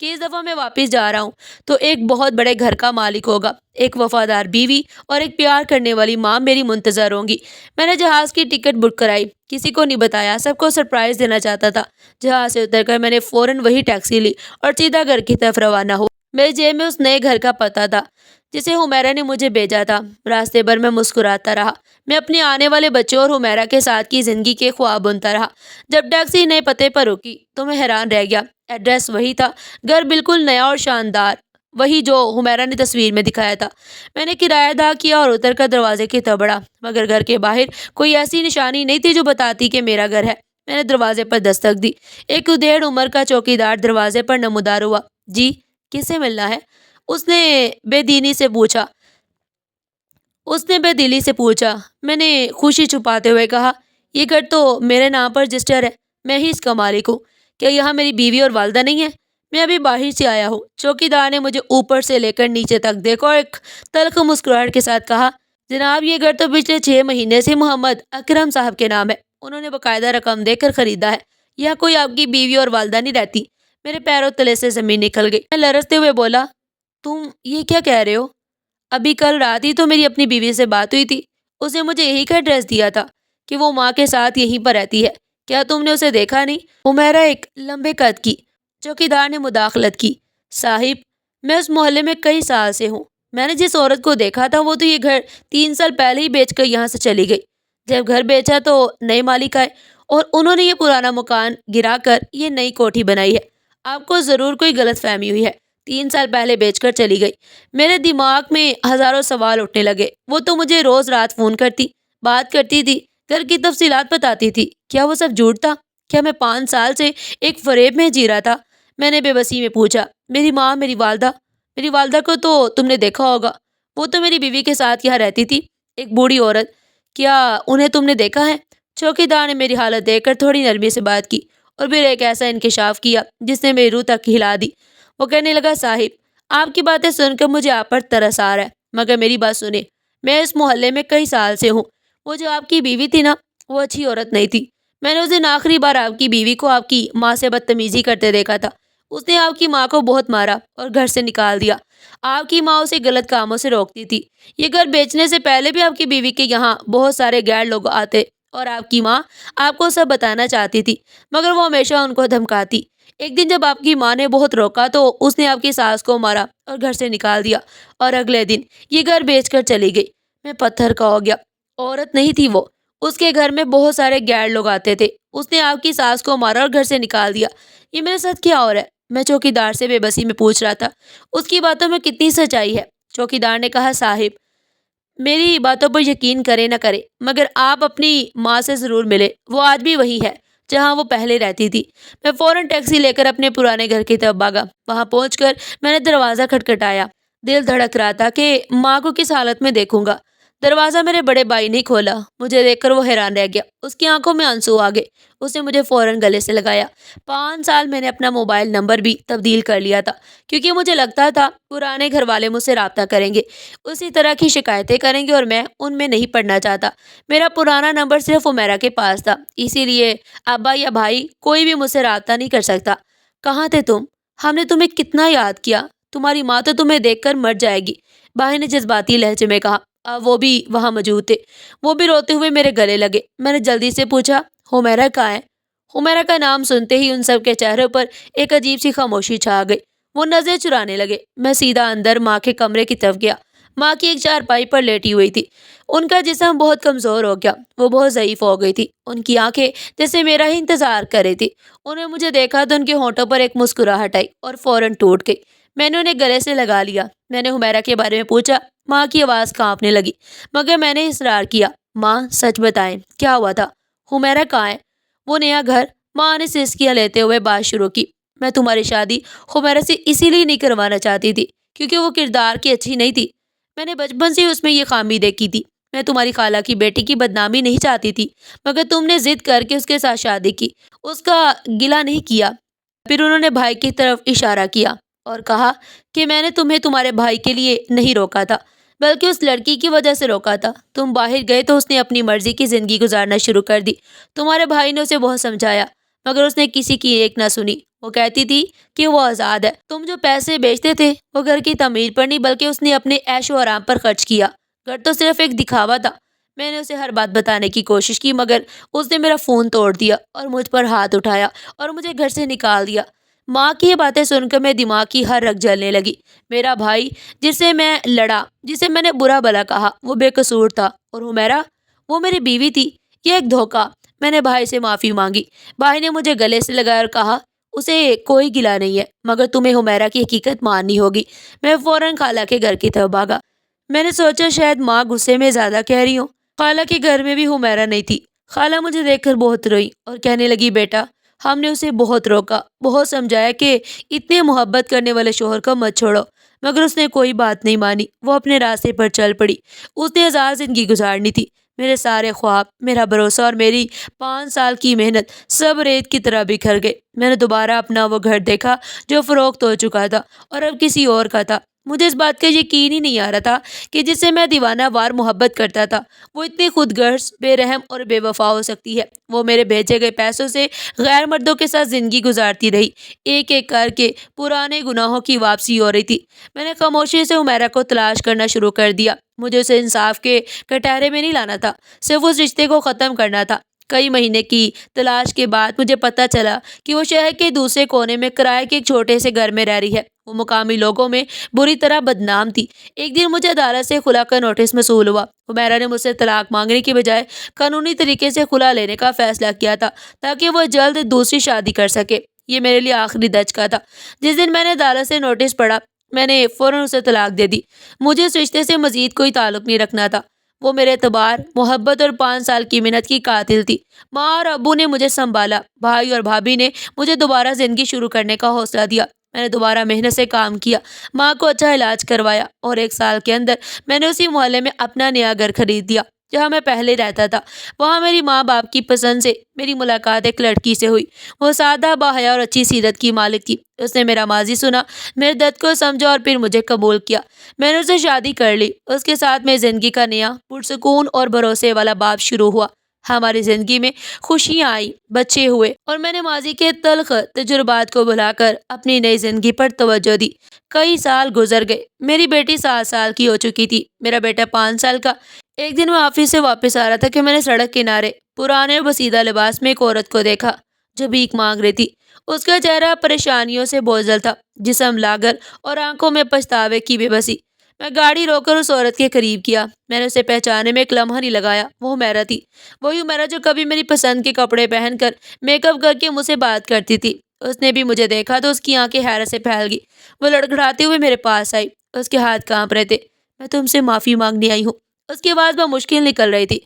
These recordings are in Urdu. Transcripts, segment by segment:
کہ اس دفعہ میں واپس جا رہا ہوں تو ایک بہت بڑے گھر کا مالک ہوگا، ایک وفادار بیوی اور ایک پیار کرنے والی ماں میری منتظر ہوں گی۔ میں نے جہاز کی ٹکٹ بک کرائی، کسی کو نہیں بتایا، سب کو سرپرائز دینا چاہتا تھا۔ جہاز سے اتر کر میں نے فوراً وہی ٹیکسی لی اور سیدھا گھر کی طرف روانہ ہوا۔ میری جیب میں اس نئے گھر کا پتہ تھا جسے حمیرہ نے مجھے بھیجا تھا۔ راستے بھر میں مسکراتا رہا، میں اپنے آنے والے بچوں اور حمیرہ کے ساتھ کی زندگی کے خواب بنتا رہا۔ جب ٹیکسی نئے پتے پر رکی تو میں حیران رہ گیا۔ ایڈریس وہی تھا، گھر بالکل نیا اور شاندار، وہی جو حمیرہ نے تصویر میں دکھایا تھا۔ میں نے کرایہ ادا کیا اور اتر کر دروازے کی طرف بڑھا، مگر گھر کے باہر کوئی ایسی نشانی نہیں تھی جو بتاتی کہ میرا گھر ہے۔ میں نے دروازے پر دستک دی۔ ایک ادھیڑ عمر کا چوکیدار دروازے پر نمودار ہوا۔ جی، کس سے ملنا ہے؟ اس نے بے دینی سے پوچھا۔ اس نے بے دلی سے پوچھا۔ میں نے خوشی چھپاتے ہوئے کہا، یہ گھر تو میرے نام پر رجسٹر ہے، میں ہی اس کا مالک ہوں۔ کیا یہاں میری بیوی اور والدہ نہیں ہے؟ میں ابھی باہر سے آیا ہوں۔ چوکیدار نے مجھے اوپر سے لے کر نیچے تک دیکھا اور ایک تلخ مسکراہٹ کے ساتھ کہا، جناب یہ گھر تو پچھلے 6 مہینے سے محمد اکرم صاحب کے نام ہے، انہوں نے باقاعدہ رقم دے کر خریدا ہے۔ یہاں کوئی آپ کی بیوی اور والدہ نہیں رہتی۔ میرے پیروں تلے سے زمین نکل گئی۔ میں لرزتے ہوئے بولا، تم یہ کیا کہہ رہے ہو؟ ابھی کل رات ہی تو میری اپنی بیوی سے بات ہوئی تھی، اس نے مجھے یہی کا ایڈریس دیا تھا کہ وہ ماں کے ساتھ یہیں پر رہتی ہے۔ کیا تم نے اسے دیکھا نہیں؟ حمیرہ ایک لمبے قد کی چوکیدار نے مداخلت کی۔ صاحب، میں اس محلے میں کئی سال سے ہوں، میں نے جس عورت کو دیکھا تھا وہ تو یہ گھر 3 سال پہلے ہی بیچ کر یہاں سے چلی گئی۔ جب گھر بیچا تو نئے مالک آئے اور انہوں نے یہ پرانا مکان گرا کر یہ نئی کوٹھی بنائی ہے۔ آپ کو ضرور کوئی غلط فہمی ہوئی ہے، 3 سال پہلے بیچ کر چلی گئی۔ میرے دماغ میں ہزاروں سوال اٹھنے لگے۔ وہ تو مجھے روز رات فون کرتی، بات کرتی تھی، گھر کی تفصیلات بتاتی تھی۔ کیا وہ سب جھوٹ تھا؟ کیا میں 5 سال سے ایک فریب میں جی رہا تھا؟ میں نے بے بسی میں پوچھا۔ میری ماں، میری والدہ کو تو تم نے دیکھا ہوگا، وہ تو میری بیوی کے ساتھ یہاں رہتی تھی، ایک بوڑھی عورت۔ کیا انہیں تم نے دیکھا ہے؟ چوکیدار نے میری حالت دیکھ کر تھوڑی نرمی سے بات کی اور پھر ایک ایسا انکشاف کیا جس نے میری روح تک ہلا دی۔ وہ کہنے لگا، صاحب، آپ کی باتیں سن کر مجھے آپ پر ترس آ رہا ہے، مگر میری بات سنیں، میں اس محلے میں کئی سال سے ہوں۔ وہ جو آپ کی بیوی تھی نا، وہ اچھی عورت نہیں تھی۔ میں نے اس دن آخری بار آپ کی بیوی کو آپ کی ماں سے بدتمیزی کرتے دیکھا تھا۔ اس نے آپ کی ماں کو بہت مارا اور گھر سے نکال دیا۔ آپ کی ماں اسے غلط کاموں سے روکتی تھی۔ یہ گھر بیچنے سے پہلے بھی آپ کی بیوی کے یہاں بہت سارے غیر لوگ آتے اور آپ کی ماں آپ کو سب بتانا چاہتی تھی، مگر وہ ہمیشہ ان کو دھمکاتی۔ ایک دن جب آپ کی ماں نے بہت روکا تو اس نے آپ کی ساس کو مارا اور گھر سے نکال دیا، اور اگلے دن یہ گھر بیچ کر چلی گئی۔ میں پتھر کا ہو گیا۔ عورت نہیں تھی وہ، اس کے گھر میں بہت سارے غیر لوگ آتے تھے۔ اس نے آپ کی ساس کو مارا اور گھر سے نکال دیا۔ یہ میرے ساتھ کیا ہو رہا ہے؟ میں چوکیدار سے بے بسی میں پوچھ رہا تھا۔ اس کی باتوں میں کتنی سچائی ہے؟ چوکیدار نے کہا، صاحب، میری باتوں پر یقین کرے نہ کرے، مگر آپ اپنی ماں سے ضرور ملے، وہ آج بھی وہی ہے جہاں وہ پہلے رہتی تھی۔ میں فوراً ٹیکسی لے کر اپنے پرانے گھر کی طرف بھاگا۔ وہاں پہنچ کر میں نے دروازہ کھٹکھٹایا۔ دل دھڑک رہا تھا کہ ماں کو کس حالت میں دیکھوں گا۔ دروازہ میرے بڑے بھائی نے کھولا۔ مجھے دیکھ کر وہ حیران رہ گیا، اس کی آنکھوں میں آنسو آ گئے۔ اس نے مجھے فوراً گلے سے لگایا۔ 5 سال میں نے اپنا موبائل نمبر بھی تبدیل کر لیا تھا، کیونکہ مجھے لگتا تھا پرانے گھر والے مجھ سے رابطہ کریں گے، اسی طرح کی شکایتیں کریں گے اور میں ان میں نہیں پڑنا چاہتا۔ میرا پرانا نمبر صرف حمیرہ کے پاس تھا، اسی لیے ابا یا بھائی کوئی بھی مجھ سے رابطہ نہیں کر سکتا۔ کہاں تھے تم؟ ہم نے تمہیں کتنا یاد کیا، تمہاری ماں تو تمہیں دیکھ کر مر جائے گی، بھائی نے جذباتی لہجے میں کہا۔ وہ بھی وہاں موجود تھے، وہ بھی روتے ہوئے میرے گلے لگے۔ میں نے جلدی سے پوچھا، حمیرہ کہاں ہے؟ حمیرہ کا نام سنتے ہی ان سب کے چہروں پر ایک عجیب سی خاموشی چھا گئی۔ وہ نظریں چرانے لگے۔ میں سیدھا اندر ماں کے کمرے کی طرف گیا۔ ماں کی ایک چارپائی پر لیٹی ہوئی تھی۔ ان کا جسم بہت کمزور ہو گیا، وہ بہت ضعیف ہو گئی تھی۔ ان کی آنکھیں جیسے میرا ہی انتظار کر رہی تھی۔ انہیں مجھے دیکھا تو ان کے ہونٹوں پر ایک مسکراہٹ آئی اور فوراً ٹوٹ گئی۔ میں نے انہیں گلے سے لگا لیا۔ میں نے حمیرہ کے بارے میں پوچھا۔ ماں کی آواز کانپنے لگی، مگر میں نے اصرار کیا، ماں سچ بتائیں، کیا ہوا تھا؟ حمیرہ کہاں ہے؟ وہ نیا گھر؟ ماں نے سسکیاں لیتے ہوئے بات شروع کی۔ میں تمہاری شادی حمیرہ سے اسی لیے نہیں کروانا چاہتی تھی کیونکہ وہ کردار کی اچھی نہیں تھی۔ میں نے بچپن سے اس میں یہ خامی دیکھی تھی۔ میں تمہاری خالہ کی بیٹی کی بدنامی نہیں چاہتی تھی، مگر تم نے ضد کر کے اس کے ساتھ شادی کی، اس کا گلہ نہیں کیا۔ پھر انہوں نے بھائی کی طرف اشارہ کیا اور کہا کہ میں نے تمہیں تمہارے بھائی کے لیے نہیں روکا تھا، بلکہ اس لڑکی کی وجہ سے روکا تھا۔ تم باہر گئے تو اس نے اپنی مرضی کی زندگی گزارنا شروع کر دی۔ تمہارے بھائی نے اسے بہت سمجھایا، مگر اس نے کسی کی ایک نہ سنی۔ وہ کہتی تھی کہ وہ آزاد ہے۔ تم جو پیسے بیچتے تھے وہ گھر کی تعمیر پر نہیں بلکہ اس نے اپنے عیش و آرام پر خرچ کیا۔ گھر تو صرف ایک دکھاوا تھا۔ میں نے اسے ہر بات بتانے کی کوشش کی مگر اس نے میرا فون توڑ دیا اور مجھ پر ہاتھ اٹھایا اور مجھے گھر سے نکال دیا۔ ماں کی یہ باتیں سن کر میرے دماغ کی ہر رگ جلنے لگی۔ میرا بھائی جسے میں لڑا، جسے میں نے برا بھلا کہا، وہ بے قصور تھا، اور حمیرہ وہ میری بیوی تھی۔ یہ ایک دھوکہ۔ میں نے بھائی سے معافی مانگی۔ بھائی نے مجھے گلے سے لگایا اور کہا اسے کوئی گلہ نہیں ہے مگر تمہیں حمیرہ کی حقیقت ماننی ہوگی۔ میں فوراً خالہ کے گھر کی طرف بھاگا۔ میں نے سوچا شاید ماں غصے میں زیادہ کہہ رہی ہوں۔ خالہ کے گھر میں بھی حمیرہ نہیں تھی۔ خالہ مجھے دیکھ کر بہت روئی اور کہنے لگی بیٹا ہم نے اسے بہت روکا، بہت سمجھایا کہ اتنے محبت کرنے والے شوہر کو مت چھوڑو، مگر اس نے کوئی بات نہیں مانی۔ وہ اپنے راستے پر چل پڑی۔ اس نے آزاد زندگی گزارنی تھی۔ میرے سارے خواب، میرا بھروسہ اور میری 5 سال کی محنت سب ریت کی طرح بکھر گئے۔ میں نے دوبارہ اپنا وہ گھر دیکھا جو فروخت ہو چکا تھا اور اب کسی اور کا تھا۔ مجھے اس بات کا یقین ہی نہیں آ رہا تھا کہ جس سے میں دیوانہ وار محبت کرتا تھا وہ اتنی خود غرض، بے رحم اور بے وفا ہو سکتی ہے۔ وہ میرے بھیجے گئے پیسوں سے غیر مردوں کے ساتھ زندگی گزارتی رہی۔ ایک ایک کر کے پرانے گناہوں کی واپسی ہو رہی تھی۔ میں نے خاموشی سے حمیرہ کو تلاش کرنا شروع کر دیا۔ مجھے اسے انصاف کے کٹہرے میں نہیں لانا تھا، صرف اس رشتے کو ختم کرنا تھا۔ کئی مہینے کی تلاش کے بعد مجھے پتہ چلا کہ وہ شہر کے دوسرے کونے میں کرائے کے ایک چھوٹے سے گھر میں رہ رہی ہے۔ وہ مقامی لوگوں میں بری طرح بدنام تھی۔ ایک دن مجھے عدالت سے خلا کا نوٹس موصول ہوا۔ حمیرہ نے مجھ سے طلاق مانگنے کی بجائے قانونی طریقے سے خلا لینے کا فیصلہ کیا تھا تاکہ وہ جلد دوسری شادی کر سکے۔ یہ میرے لیے آخری دھچکا تھا۔ جس دن میں نے عدالت سے نوٹس پڑھا میں نے فوراً اسے طلاق دے دی۔ مجھے اس رشتے سے مزید کوئی تعلق نہیں رکھنا تھا۔ وہ میرے اعتبار، محبت اور 5 سال کی محنت کی قاتل تھی۔ ماں اور ابو نے مجھے سنبھالا۔ بھائی اور بھابھی نے مجھے دوبارہ زندگی شروع کرنے کا حوصلہ دیا۔ میں نے دوبارہ محنت سے کام کیا، ماں کو اچھا علاج کروایا اور 1 سال کے اندر میں نے اسی محلے میں اپنا نیا گھر خرید لیا جہاں میں پہلے رہتا تھا۔ وہاں میری ماں باپ کی پسند سے میری ملاقات ایک لڑکی سے ہوئی۔ وہ سادہ، باحیا اور اچھی سیرت کی مالک تھی۔ اس نے میرا ماضی سنا، میرے درد کو سمجھا اور پھر مجھے قبول کیا۔ میں نے اسے شادی کر لی۔ اس کے ساتھ میری زندگی کا نیا پرسکون اور بھروسے والا باب شروع ہوا۔ ہماری زندگی میں خوشیاں آئیں، بچے ہوئے اور میں نے ماضی کے تلخ تجربات کو بھلا کر اپنی نئی زندگی پر توجہ دی۔ کئی سال گزر گئے۔ میری بیٹی 7 سال کی ہو چکی تھی، میرا بیٹا 5 سال کا۔ ایک دن میں آفس سے واپس آ رہا تھا کہ میں نے سڑک کنارے پرانے اور بسیدہ لباس میں ایک عورت کو دیکھا جو بھیک مانگ رہی تھی۔ اس کا چہرہ پریشانیوں سے بوجھل تھا، جسم لاغر اور آنکھوں میں پچھتاوے کی بے بسی۔ میں گاڑی روک کر اس عورت کے قریب کیا۔ میں نے اسے پہچانے میں ایک لمحہ نہیں لگایا۔ وہ حمیرہ تھی، وہی حمیرہ جو کبھی میری پسند کے کپڑے پہن کر میک اپ کر کے مجھ سے بات کرتی تھی۔ اس نے بھی مجھے دیکھا تو اس کی آنکھیں حیرت سے پھیل گئی۔ وہ لڑکھڑاتے ہوئے میرے پاس آئی، اس کے ہاتھ کانپ رہے تھے۔ میں تم سے معافی مانگنے آئی ہوں۔ اس کی آواز بہت مشکل نکل رہی تھی۔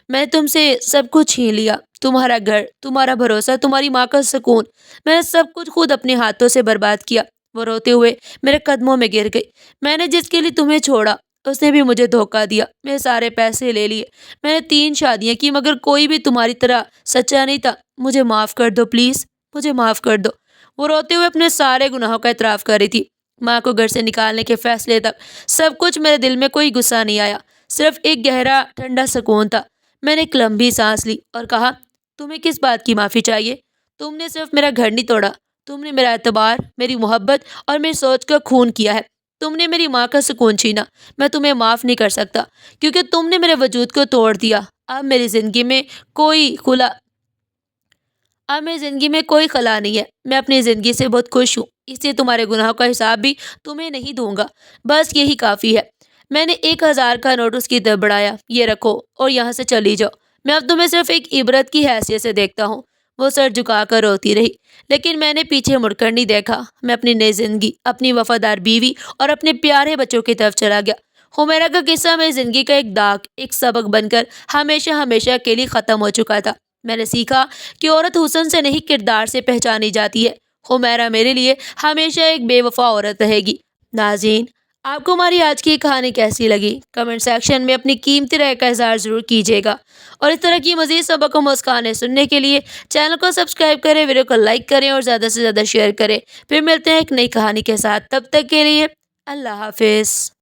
میں نے تم سے سب کچھ چھین لیا، تمہارا گھر، تمہارا بھروسہ، تمہاری ماں کا سکون۔ میں نے سب کچھ خود اپنے ہاتھوں سے برباد کیا۔ وہ روتے ہوئے میرے قدموں میں گر گئی۔ میں نے جس کے لیے تمہیں چھوڑا اس نے بھی مجھے دھوکہ دیا، میرے سارے پیسے لے لیے۔ میں نے 3 شادیاں کی مگر کوئی بھی تمہاری طرح سچا نہیں تھا۔ مجھے معاف کر دو پلیز، مجھے معاف کر دو۔ وہ روتے ہوئے اپنے سارے گناہوں کا اعتراف کر رہی تھی۔ ماں کو گھر سے نکالنے کے فیصلے تک سب کچھ میرے دل میں کوئی غصہ نہیں آیا، صرف ایک گہرا ٹھنڈا سکون تھا۔ میں نے ایک لمبی سانس لی اور کہا تمہیں کس بات کی معافی چاہیے؟ تم نے صرف میرا گھر نہیں توڑا، تم نے میرا اعتبار، میری محبت اور میری سوچ کا خون کیا ہے۔ تم نے میری ماں کا سکون چھینا۔ میں تمہیں معاف نہیں کر سکتا کیونکہ تم نے میرے وجود کو توڑ دیا۔ اب میری زندگی میں کوئی خلا نہیں ہے۔ میں اپنی زندگی سے بہت خوش ہوں، اس لیے تمہارے گناہوں کا حساب بھی تمہیں نہیں دوں گا، بس یہی کافی ہے۔ میں نے 1000 کا نوٹ اس کی طرف بڑھایا۔ یہ رکھو اور یہاں سے چلی جاؤ، میں اب تمہیں صرف ایک عبرت کی حیثیت سے دیکھتا ہوں۔ وہ سر جھکا کر روتی رہی لیکن میں نے پیچھے مڑ کر نہیں دیکھا۔ میں اپنی نئی زندگی، اپنی وفادار بیوی اور اپنے پیارے بچوں کی طرف چلا گیا۔ حمیرہ کا قصہ میری زندگی کا ایک داغ، ایک سبق بن کر ہمیشہ ہمیشہ کے لیے ختم ہو چکا تھا۔ میں نے سیکھا کہ عورت حسن سے نہیں کردار سے پہچانی جاتی ہے۔ حمیرہ میرے لیے ہمیشہ ایک بے وفا عورت رہے گی۔ ناظرین، آپ کو ہماری آج کی کہانی کیسی لگی؟ کمنٹ سیکشن میں اپنی قیمتی رائے کا اظہار ضرور کیجیے گا، اور اس طرح کی مزید سبق و مسکانیں سننے کے لیے چینل کو سبسکرائب کریں، ویڈیو کو لائک کریں اور زیادہ سے زیادہ شیئر کریں۔ پھر ملتے ہیں ایک نئی کہانی کے ساتھ، تب تک کے لیے اللہ حافظ۔